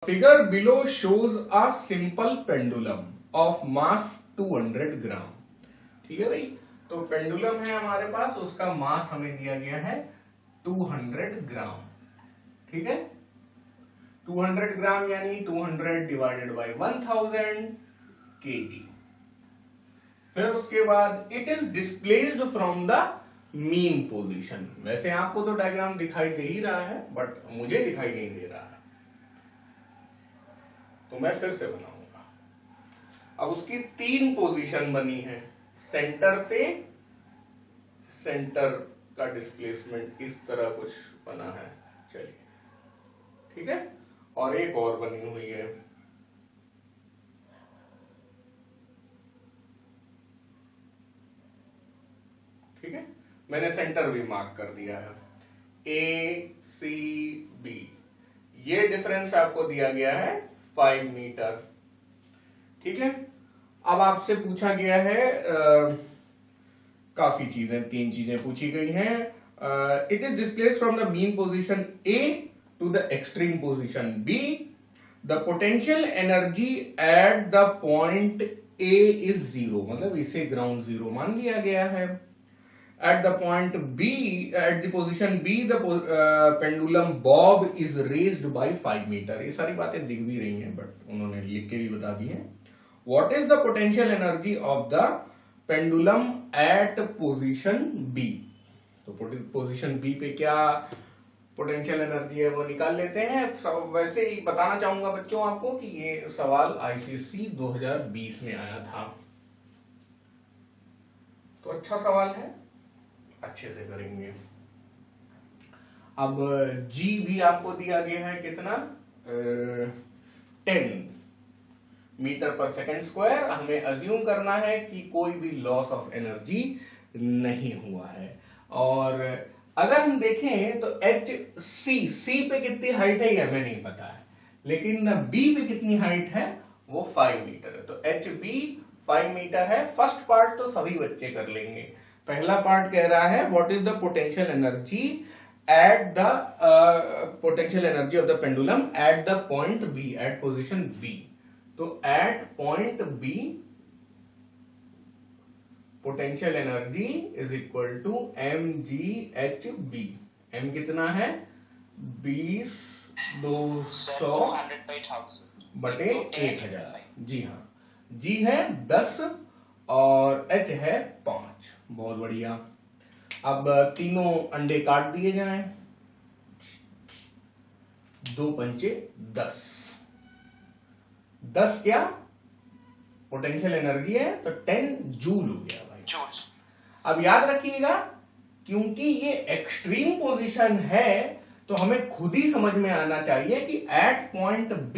Figure below shows a simple pendulum of mass 200 ग्राम। ठीक है भाई, तो पेंडुलम है हमारे पास, उसका मास हमें दिया गया है 200 ग्राम। ठीक है, 200 ग्राम यानी 200 डिवाइडेड बाई 1000 kg। फिर उसके बाद it is displaced from the mean position. वैसे आपको तो डायग्राम दिखाई दे ही रहा है, बट मुझे दिखाई नहीं दे रहा है, तो मैं फिर से बनाऊंगा। अब उसकी 3 पोजीशन बनी है, सेंटर से सेंटर का डिस्प्लेसमेंट इस तरह कुछ बना है। चलिए, ठीक है, और एक और बनी हुई है। ठीक है, मैंने सेंटर भी मार्क कर दिया है, ACB। ये डिफरेंस आपको दिया गया है 5 मीटर। ठीक है, अब आपसे पूछा गया है काफी चीजें, 3 चीजें पूछी गई हैं। It is displaced from the mean position A to the extreme position B। The potential energy at the point A is 0, मतलब इसे ग्राउंड जीरो मान लिया गया है। At the point B, at the position B, the pendulum bob is raised by 5 meter। ये सारी बातें दिख भी रही हैं, बट उन्होंने लिख के भी बता दी हैं। What is the potential energy of the pendulum at position B? तो पोजीशन B पे क्या पोटेंशियल एनर्जी है वो निकाल लेते हैं। वैसे ही बताना चाहूंगा बच्चों आपको कि ये सवाल ICSE 2020 में आया था, तो अच्छा सवाल है, अच्छे से करेंगे। अब G भी आपको दिया गया है कितना, 10 मीटर पर सेकेंड स्क्वायर। हमें अज्यूम करना है कि कोई भी लॉस ऑफ एनर्जी नहीं हुआ है। और अगर हम देखें तो C पे कितनी हाइट है ये हमें नहीं पता है, लेकिन B पे कितनी हाइट है वो 5 मीटर है। तो HB 5 मीटर है। फर्स्ट पार्ट तो सभी बच्चे कर लेंगे। पहला पार्ट कह रहा है what is the potential energy at the potential energy of the pendulum at the point B, at position B। तो at point B potential energy is equal to mgHb। m कितना है 20,200 बटे 1000। जी हाँ, G है 10 और H है 5। बहुत बढ़िया। अब तीनों अंडे काट दिए जाएं, 2 पंचे 10। 10 क्या पोटेंशियल एनर्जी है, तो 10 जूल हो गया भाई। अब याद रखिएगा, क्योंकि ये एक्सट्रीम पोजीशन है तो हमें खुद ही समझ में आना चाहिए कि एट पॉइंट B,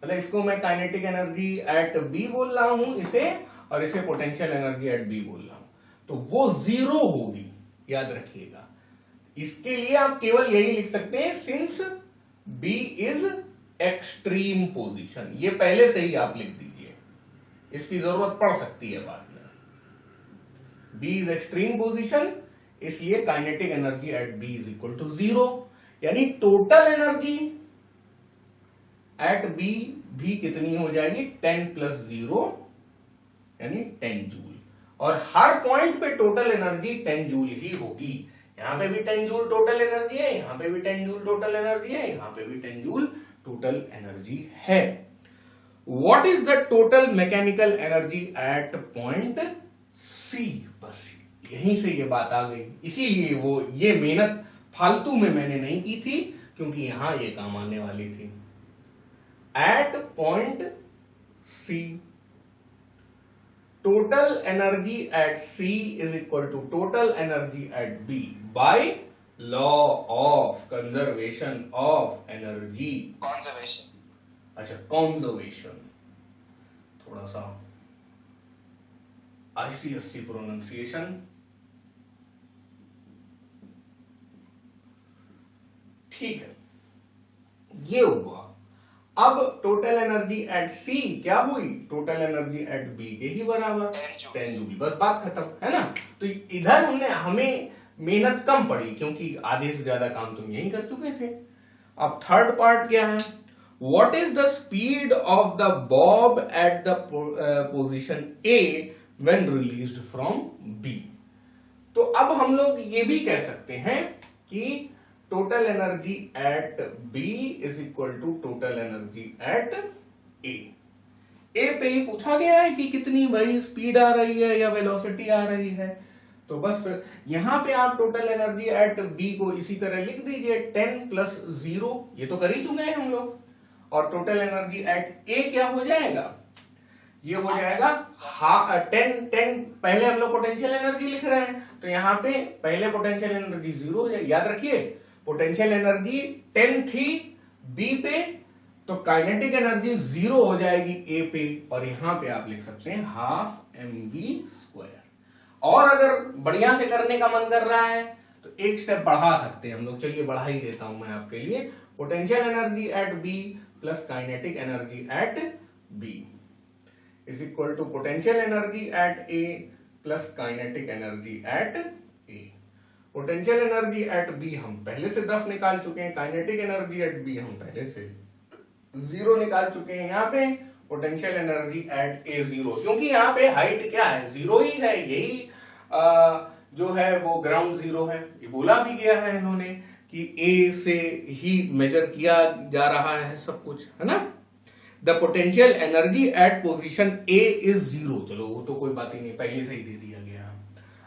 मतलब इसको मैं काइनेटिक एनर्जी एट B बोल रहा हूं इसे, और इसे पोटेंशियल एनर्जी एट B बोल रहा हूं, तो वो 0 होगी, याद रखिएगा। इसके लिए आप केवल यही लिख सकते हैं since B is extreme position. ये पहले से ही आप लिख दीजिए, इसकी जरूरत पड़ सकती है बाद में। B इज एक्सट्रीम पोजीशन, इसलिए kinetic energy at B is equal to 0, यानी टोटल एनर्जी एट B भी कितनी हो जाएगी 10 प्लस 0 यानी 10 जूल। और हर पॉइंट पे टोटल एनर्जी 10 जूल ही होगी। यहां पे भी 10 जूल टोटल एनर्जी है, यहां पे भी 10 जूल टोटल एनर्जी है, यहां पे भी 10 जूल टोटल एनर्जी है। What is the total mechanical energy at point C? बस यहीं से ये बात आ गई। इसीलिए वो ये मेहनत फालतू में मैंने नहीं की थी, क्योंकि यहां ये काम आने वाली थी। At point C, total energy at C is equal to total energy at B by law of conservation of energy। अच्छा, conservation, थोड़ा सा ICSE प्रोनाउंसिएशन। ठीक है, ये हुआ। अब टोटल एनर्जी एट C क्या हुई, टोटल एनर्जी एट B के ही बराबर 10 जूल। बस बात खत्म है ना। तो इधर हमें मेहनत कम पड़ी, क्योंकि आधे से ज्यादा काम तुम यही कर चुके थे। अब थर्ड पार्ट क्या है, what is the speed of the bob at the position A when released from B। तो अब हम लोग ये भी कह सकते हैं कि total energy at B is equal to total energy at A। A पे ही पूछा गया है कि कितनी भाई स्पीड आ रही है या वेलोसिटी आ रही है, तो बस यहां पे आप टोटल एनर्जी एट बी को इसी तरह लिख दीजिए 10 प्लस 0, ये तो कर ही चुके हैं हम लोग। और टोटल एनर्जी एट ए क्या हो जाएगा, ये हो जाएगा 10 पहले हम लोग पोटेंशियल एनर्जी लिख रहे हैं तो यहाँ पे पहले पोटेंशियल एनर्जी 0 हो जाएगी। याद रखिए पोटेंशियल एनर्जी 10 थी बी पे, तो काइनेटिक एनर्जी 0 हो जाएगी ए पे, और यहां पे आप लिख सकते हैं ½ mv²। और अगर बढ़िया से करने का मन कर रहा है तो एक स्टेप बढ़ा सकते हैं हम लोग, चलिए बढ़ा ही देता हूं मैं आपके लिए। Potential energy at B plus kinetic energy at B is equal to potential energy at A plus kinetic energy at A. Potential energy at B हम पहले से 10 निकाल चुके हैं, काइनेटिक एनर्जी एट बी हम पहले से 0 निकाल चुके हैं। यहाँ पे पोटेंशियल एनर्जी एट ए 0, क्योंकि यहाँ पे हाइट क्या है 0 ही है, यही जो है वो ग्राउंड 0 है। ये बोला भी गया है इन्होंने कि ए से ही मेजर किया जा रहा है सब कुछ, है ना। The potential energy eight position A is 0, चलो वो तो कोई बात ही नहीं, पहले से ही दे दिया गया।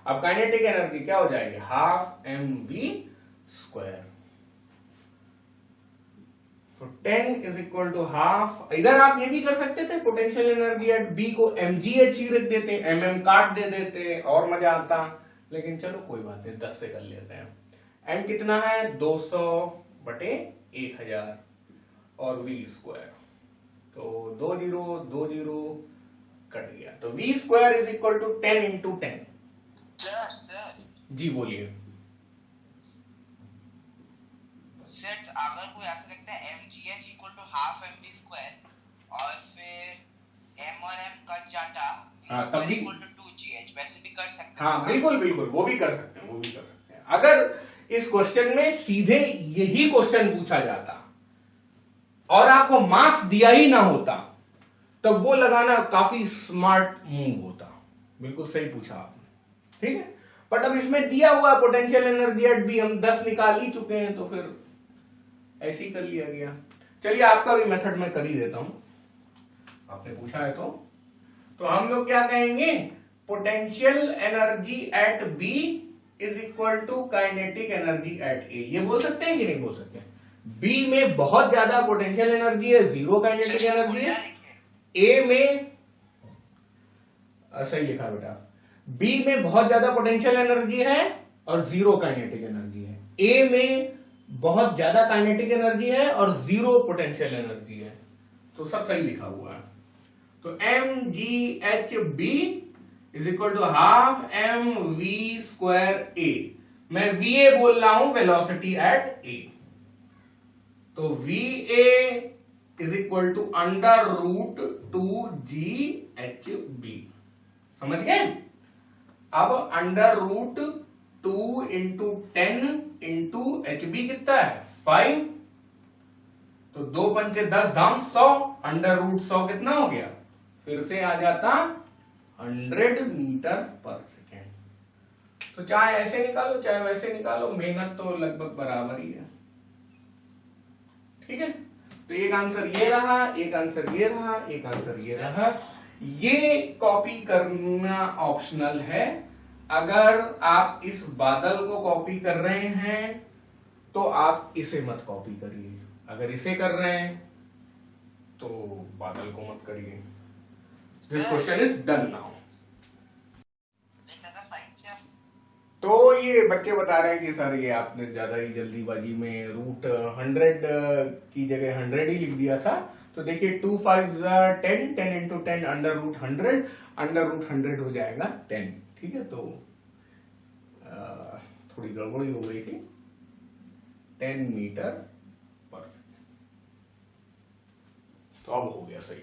अब काइनेटिक एनर्जी क्या हो जाएगी ½ mv²। 10 is equal to half. इधर आप ये भी कर सकते थे, पोटेंशियल एनर्जी एट बी को mgh ही रख देते, mm काट दे देते और मजा आता, लेकिन चलो कोई बात नहीं 10 से कर लेते हैं। m कितना है 200/1000 और v², तो 2 0 कट गया, तो v² is equal to 10 × 10। Sir ji बोलिए। सेट अगर कोई ऐसा लिखता है mgh इक्वल टू ½ mv² और फिर m और m कट जाता तब भी इक्वल टू 2gh, वैसे भी कर सकते हैं। हाँ बिल्कुल बिल्कुल, वो भी कर सकते हैं, अगर इस क्वेश्चन में सीधे यही क्वेश्चन पूछा जाता और आपको मास दिया ही ना होता, तब वो लगाना काफी स्मार्ट मूव होता। बिल्कुल सही पूछा आपने, ठीक है। बट अब इसमें दिया हुआ पोटेंशियल एनर्जी एट बी हम 10 निकाल ही चुके हैं, तो फिर ऐसे ही कर लिया गया। चलिए आपका भी मेथड मैं कर ही देता हूं, आपने पूछा है तो हम लोग क्या कहेंगे, potential energy at B is equal to kinetic energy at A. ये बोल सकते हैं कि नहीं बोल सकते। बी में बहुत ज्यादा पोटेंशियल एनर्जी है, 0 काइनेटिक एनर्जी है। ए में सही लिखा बेटा, बी में बहुत ज्यादा पोटेंशियल एनर्जी है और 0 काइनेटिक एनर्जी है। ए में बहुत ज्यादा काइनेटिक एनर्जी है और 0 पोटेंशियल एनर्जी है, तो सब सही लिखा हुआ है। तो mgh b is equal to ½ mv²a। मैं va बोल रहा हूं वेलोसिटी एट a, तो va is equal to √2gh_b। समझ गए। अब √2 × 10 × hb कितना है 5, तो 2 पंचे 10 धाम 100, √100 कितना हो गया, फिर से आ जाता 100 मीटर/सेकेंड। तो चाहे ऐसे निकालो चाहे वैसे निकालो, मेहनत तो लगभग बराबर ही है, ठीक है। तो एक आंसर ये रहा, एक आंसर ये रहा, एक आंसर ये रहा। ये कॉपी करना ऑप्शनल है। अगर आप इस बादल को कॉपी कर रहे हैं तो आप इसे मत कॉपी करिए, अगर इसे कर रहे हैं तो बादल को मत करिए। This question is done now. तो ये बच्चे बता रहे हैं कि सर ये आपने ज्यादा ही जल्दीबाजी में √100 की जगह 100 ही लिख दिया था। तो देखिए 2 5 10, 10 × 10 √100, √100 हो जाएगा 10, ठीक है। तो थोड़ी गड़बड़ी हो गई थी, 10 मीटर/सेकेंड, तो अब हो गया सही।